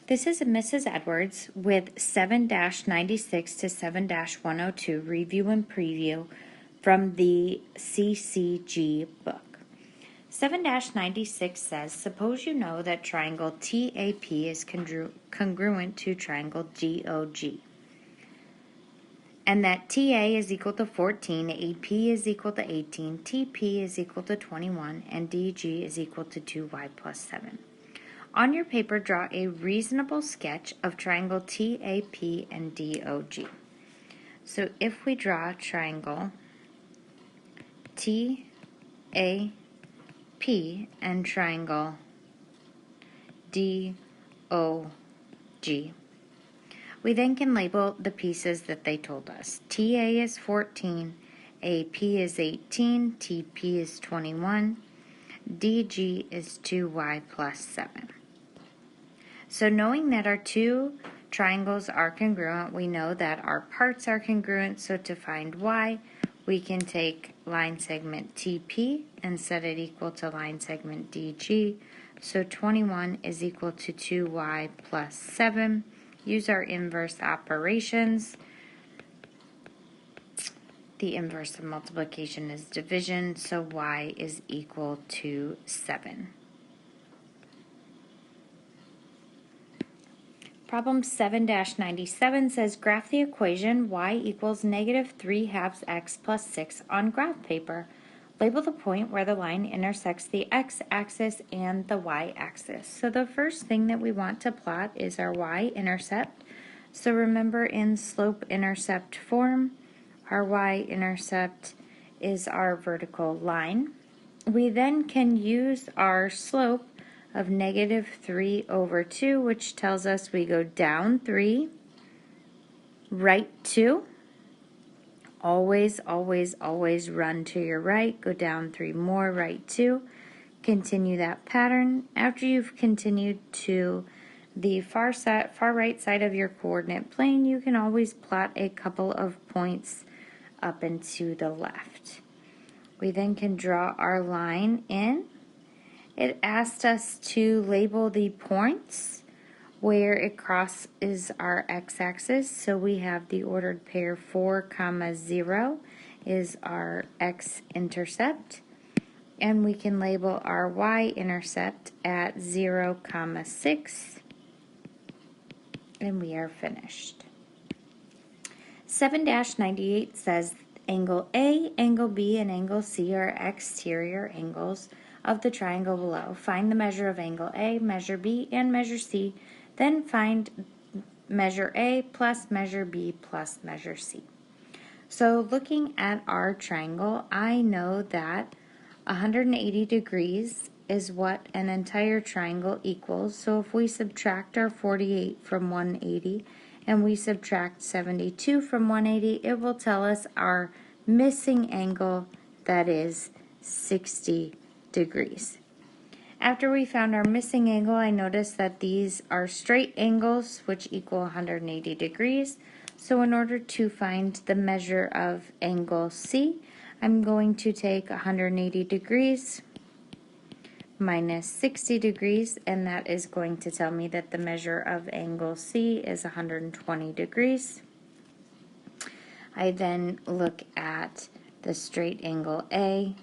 This is Mrs. Edwards with 7-96 to 7-102 review and preview from the CCG book. 7-96 says, suppose you know that triangle TAP is congruent to triangle GOG, and that TA is equal to 14, AP is equal to 18, TP is equal to 21, and DG is equal to 2y plus 7. On your paper, draw a reasonable sketch of triangle TAP and DOG. So if we draw triangle TAP and triangle DOG, we then can label the pieces that they told us. TA is 14, AP is 18, TP is 21, DG is 2y plus 7. So knowing that our two triangles are congruent, we know that our parts are congruent, so to find y, we can take line segment TP and set it equal to line segment DG. So 21 is equal to 2y plus 7. Use our inverse operations. The inverse of multiplication is division, so y is equal to 7. Problem 7-97 says graph the equation y equals -3/2 x plus 6 on graph paper. Label the point where the line intersects the x-axis and the y-axis. So the first thing that we want to plot is our y-intercept. So remember, in slope-intercept form, our y-intercept is our vertical line. We then can use our slope of -3/2, which tells us we go down 3, right 2. Always, always, always run to your right, go down 3 more, right 2. Continue that pattern. After you've continued to the far right side of your coordinate plane, you can always plot a couple of points up and to the left. We then can draw our line in. It asked us to label the points where it crosses our x-axis. So we have the ordered pair 4, 0 is our x-intercept. And we can label our y-intercept at 0, 6. And we are finished. 7-98 says angle A, angle B, and angle C are exterior angles of the triangle below. Find the measure of angle A, measure B, and measure C. Then find measure A plus measure B plus measure C. So looking at our triangle, I know that 180 degrees is what an entire triangle equals. So if we subtract our 48 from 180 and we subtract 72 from 180, it will tell us our missing angle, that is 60 degrees. After we found our missing angle, I noticed that these are straight angles which equal 180 degrees. So in order to find the measure of angle C, I'm going to take 180 degrees minus 60 degrees, and that is going to tell me that the measure of angle C is 120 degrees. I then look at the straight angle A.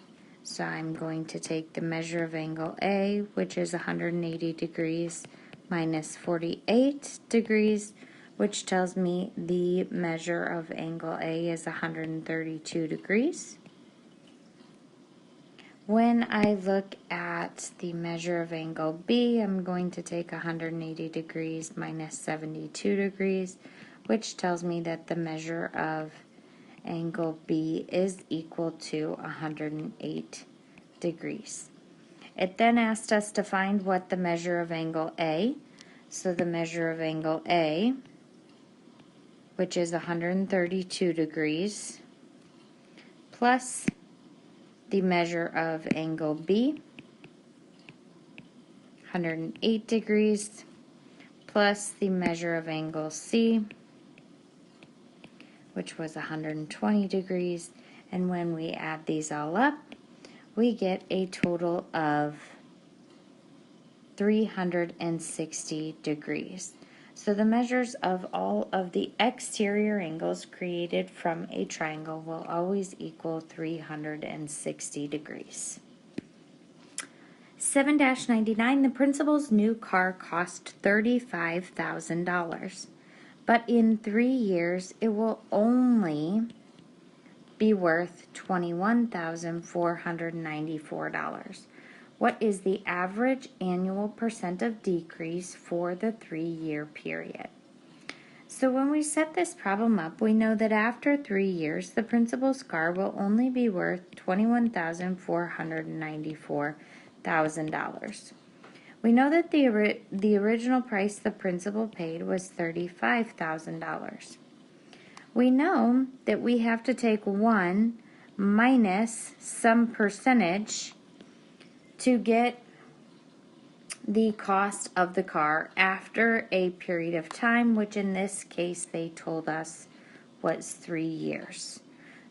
So I'm going to take the measure of angle A, which is 180 degrees, minus 48 degrees, which tells me the measure of angle A is 132 degrees. When I look at the measure of angle B, I'm going to take 180 degrees minus 72 degrees, which tells me that the measure of angle B is equal to 108 degrees. It then asked us to find what the measure of angle A. So the measure of angle A, which is 132 degrees, plus the measure of angle B, 108 degrees, plus the measure of angle C, which was 120 degrees, and when we add these all up, we get a total of 360 degrees. So the measures of all of the exterior angles created from a triangle will always equal 360 degrees. 7-99, the principal's new car cost $35,000, but in 3 years it will only be worth $21,494. What is the average annual percent of decrease for the 3-year period? So when we set this problem up, we know that after 3 years, the principal's car will only be worth $21,494,000. We know that the original price the principal paid was $35,000. We know that we have to take 1 minus some percentage to get the cost of the car after a period of time, which in this case they told us was 3 years.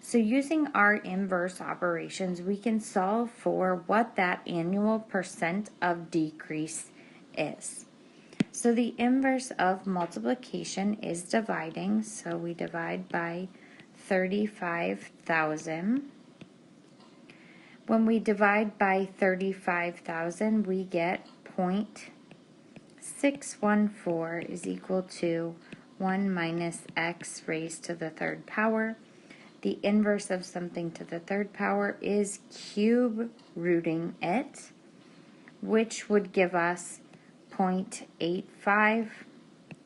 So using our inverse operations, we can solve for what that annual percent of decrease is. So the inverse of multiplication is dividing, so we divide by 35,000. When we divide by 35,000, we get 0.614 is equal to 1 minus x raised to the third power. The inverse of something to the third power is cube rooting it, which would give us 0.85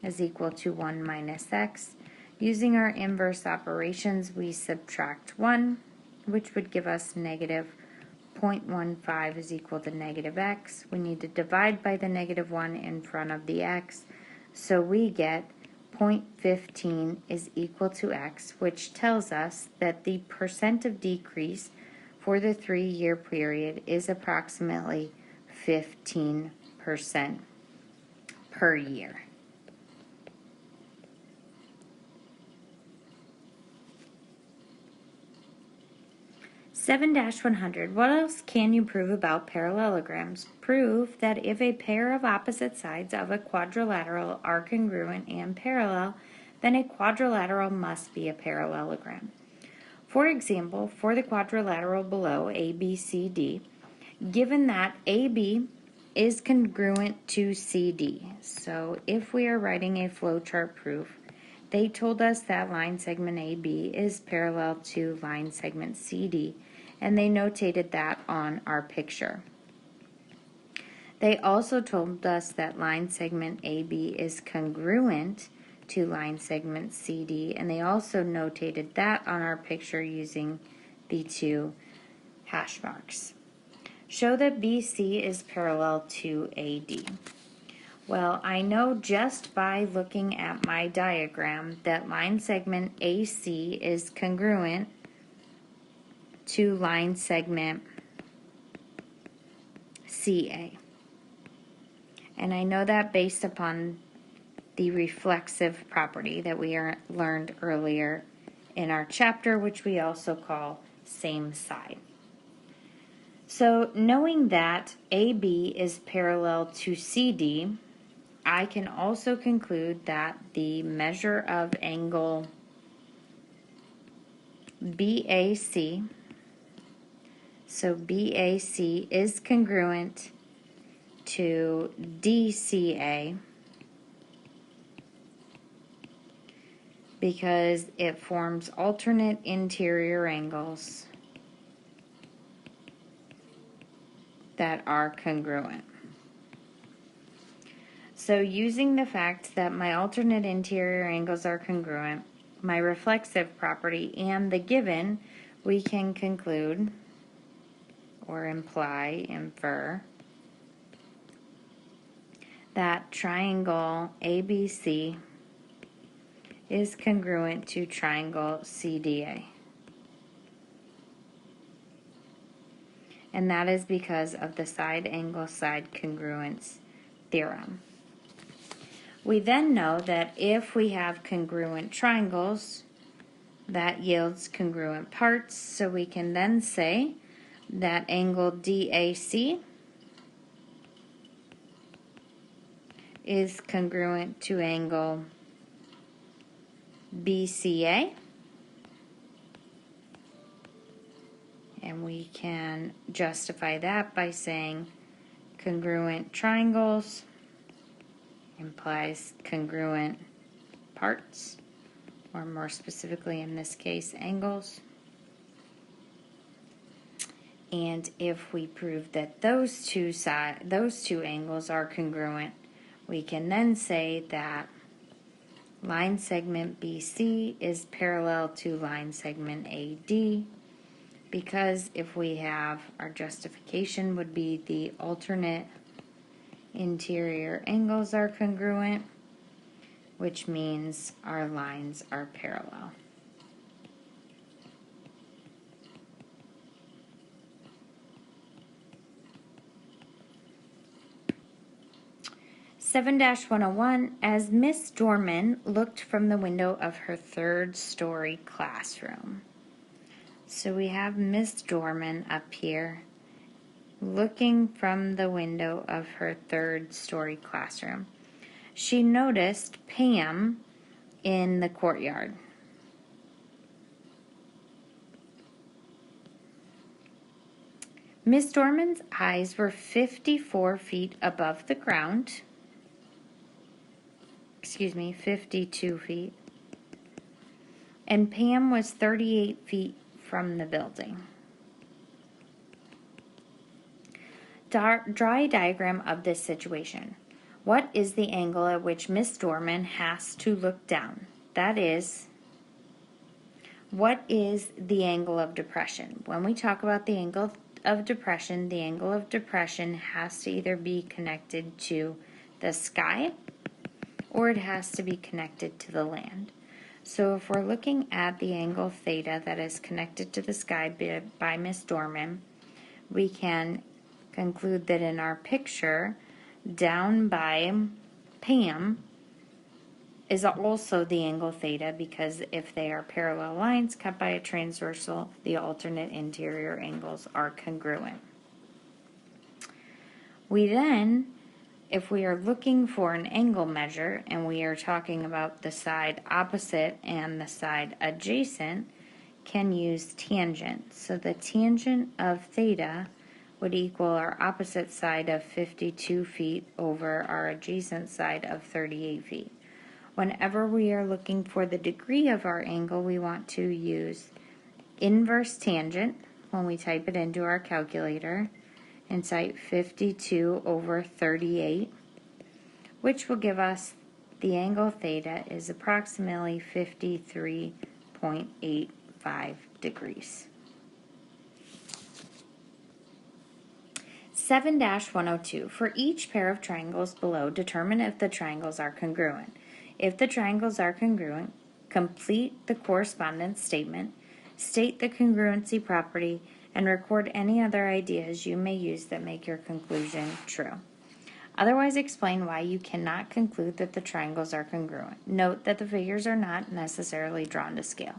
is equal to 1 minus x. Using our inverse operations, we subtract 1, which would give us negative 0.15 is equal to negative x. We need to divide by the negative 1 in front of the x, so we get 0.15 is equal to x, which tells us that the percent of decrease for the 3-year period is approximately 15% per year. (7-100). What else can you prove about parallelograms? Prove that if a pair of opposite sides of a quadrilateral are congruent and parallel, then a quadrilateral must be a parallelogram. For example, for the quadrilateral below ABCD, given that AB is congruent to CD, so if we are writing a flowchart proof, they told us that line segment AB is parallel to line segment CD, and they notated that on our picture. They also told us that line segment AB is congruent to line segment CD, and they also notated that on our picture using the 2 hash marks. Show that BC is parallel to AD. Well, I know just by looking at my diagram that line segment AC is congruent to line segment CA. And I know that based upon the reflexive property that we learned earlier in our chapter, which we also call same side. So knowing that AB is parallel to CD, I can also conclude that the measure of angle BAC, so BAC is congruent to DCA because it forms alternate interior angles that are congruent. So using the fact that my alternate interior angles are congruent, my reflexive property, and the given, we can conclude or infer that triangle ABC is congruent to triangle CDA. And that is because of the side angle side congruence theorem. We then know that if we have congruent triangles, that yields congruent parts, so we can then say that angle DAC is congruent to angle BCA. And we can justify that by saying congruent triangles implies congruent parts, or more specifically in this case, angles. And if we prove that those two angles are congruent, we can then say that line segment BC is parallel to line segment AD, because if we have, our justification would be the alternate interior angles are congruent, which means our lines are parallel. Seven 101, as Miss Dorman looked from the window of her third-story classroom. So we have Miss Dorman up here looking from the window of her third-story classroom. She noticed Pam in the courtyard. Miss Dorman's eyes were 54 feet above the ground. 52 feet. And Pam was 38 feet from the building. Draw a diagram of this situation. What is the angle at which Miss Dorman has to look down? That is, what is the angle of depression? When we talk about the angle of depression, the angle of depression has to either be connected to the sky or it has to be connected to the land. So if we're looking at the angle theta that is connected to the sky by Miss Dorman, we can conclude that in our picture, down by Pam is also the angle theta, because if they are parallel lines cut by a transversal, the alternate interior angles are congruent. We then, if we are looking for an angle measure and we are talking about the side opposite and the side adjacent, can use tangent. So the tangent of theta would equal our opposite side of 52 feet over our adjacent side of 38 feet. Whenever we are looking for the degree of our angle, we want to use inverse tangent when we type it into our calculator and type 52 over 38, which will give us the angle theta is approximately 53.85 degrees. 7-102, for each pair of triangles below, determine if the triangles are congruent. If the triangles are congruent, complete the correspondence statement, state the congruency property, and record any other ideas you may use that make your conclusion true. Otherwise, explain why you cannot conclude that the triangles are congruent. Note that the figures are not necessarily drawn to scale.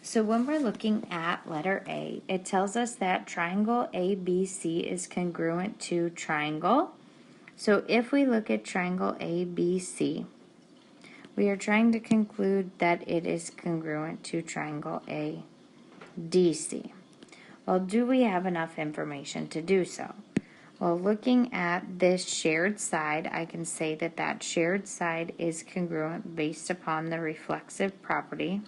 So when we're looking at letter A, it tells us that triangle ABC is congruent to triangle. So if we look at triangle ABC, we are trying to conclude that it is congruent to triangle ADC. Well, do we have enough information to do so? Well, looking at this shared side, I can say that that shared side is congruent based upon the reflexive property,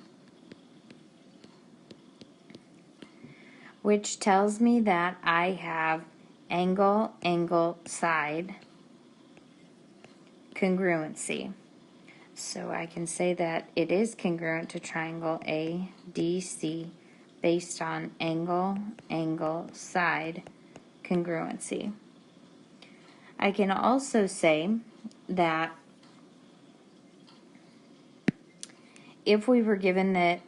which tells me that I have angle, side congruency. So I can say that it is congruent to triangle ADC based on angle, side congruency. I can also say that if we were given that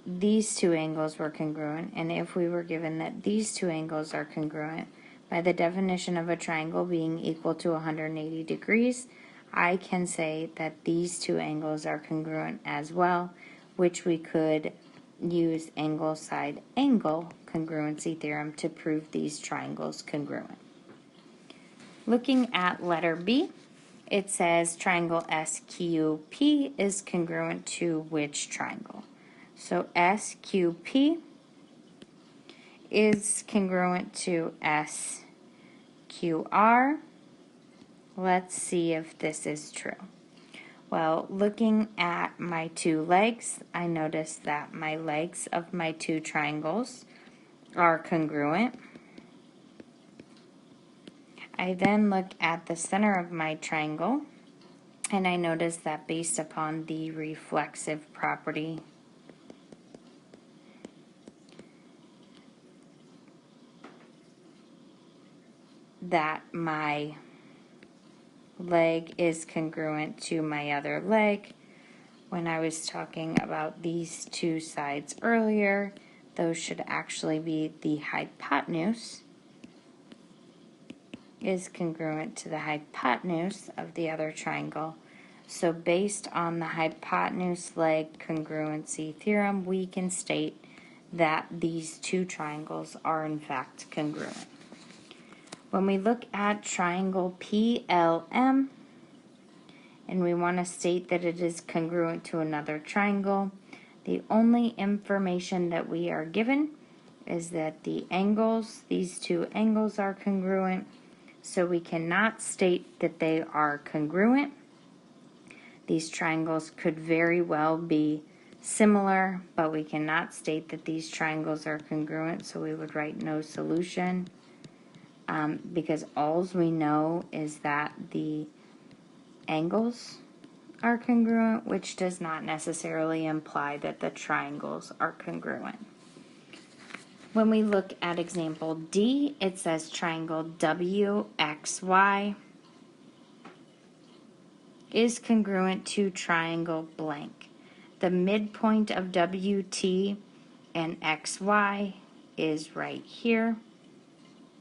these two angles were congruent, and if we were given that these two angles are congruent, by the definition of a triangle being equal to 180 degrees, I can say that these two angles are congruent as well, which we could use angle side angle congruency theorem to prove these triangles congruent. Looking at letter B, it says triangle SQP is congruent to which triangle? So SQP is congruent to SQR. Let's see if this is true. Well, looking at my two legs, I notice that my legs of my two triangles are congruent. I then look at the center of my triangle, and I notice that based upon the reflexive property that my leg is congruent to my other leg. When I was talking about these two sides earlier, those should actually be the hypotenuse is congruent to the hypotenuse of the other triangle. So based on the hypotenuse leg congruency theorem, we can state that these two triangles are in fact congruent. When we look at triangle PLM, and we want to state that it is congruent to another triangle, the only information that we are given is that the angles, these two angles are congruent, so we cannot state that they are congruent. These triangles could very well be similar, but we cannot state that these triangles are congruent, so we would write no solution, because all we know is that the angles are congruent, which does not necessarily imply that the triangles are congruent. When we look at example D, it says triangle WXY is congruent to triangle blank. The midpoint of WT and XY is right here,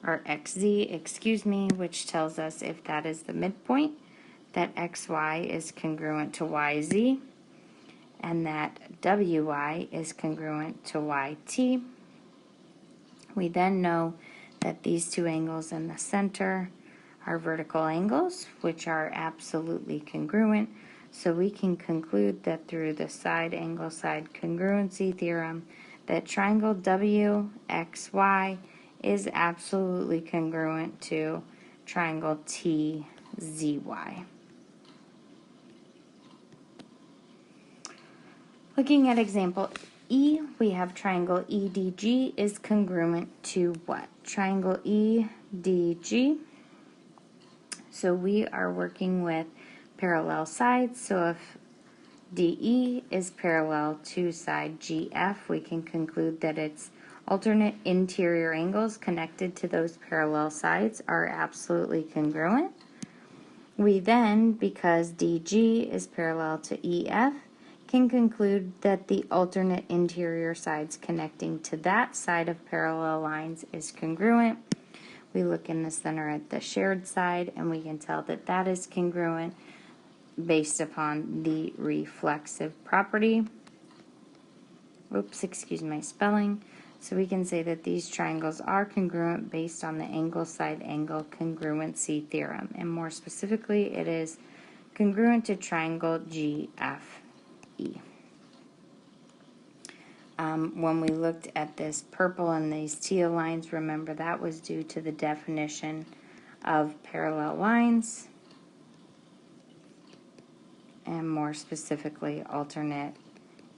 or XZ, excuse me, which tells us if that is the midpoint, that XY is congruent to YZ, and that WY is congruent to YT. We then know that these two angles in the center are vertical angles, which are absolutely congruent, so we can conclude that through the side angle side congruency theorem that triangle WXY is absolutely congruent to triangle TZY. Looking at example E, we have triangle EDG is congruent to what? Triangle EDG. So we are working with parallel sides, so if DE is parallel to side GF, we can conclude that its alternate interior angles connected to those parallel sides are absolutely congruent. We then, because DG is parallel to EF, can conclude that the alternate interior sides connecting to that side of parallel lines is congruent. We look in the center at the shared side, and we can tell that that is congruent based upon the reflexive property. Oops, excuse my spelling. So we can say that these triangles are congruent based on the angle side angle congruency theorem. And more specifically, it is congruent to triangle GFE. When we looked at this purple and these teal lines, remember that was due to the definition of parallel lines, and more specifically alternate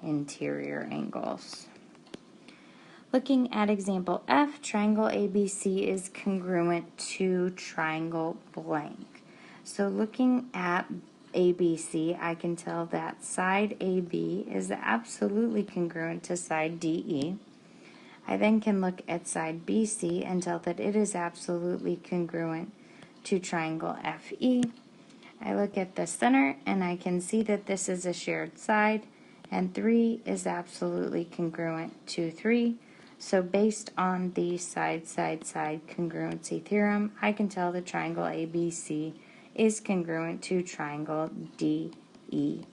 interior angles. Looking at example F, triangle ABC is congruent to triangle blank. So looking at ABC, I can tell that side AB is absolutely congruent to side DE. I then can look at side BC and tell that it is absolutely congruent to triangle FE. I look at the center and I can see that this is a shared side, and 3 is absolutely congruent to 3. So based on the side congruency theorem, I can tell the triangle ABC is congruent to triangle DEF.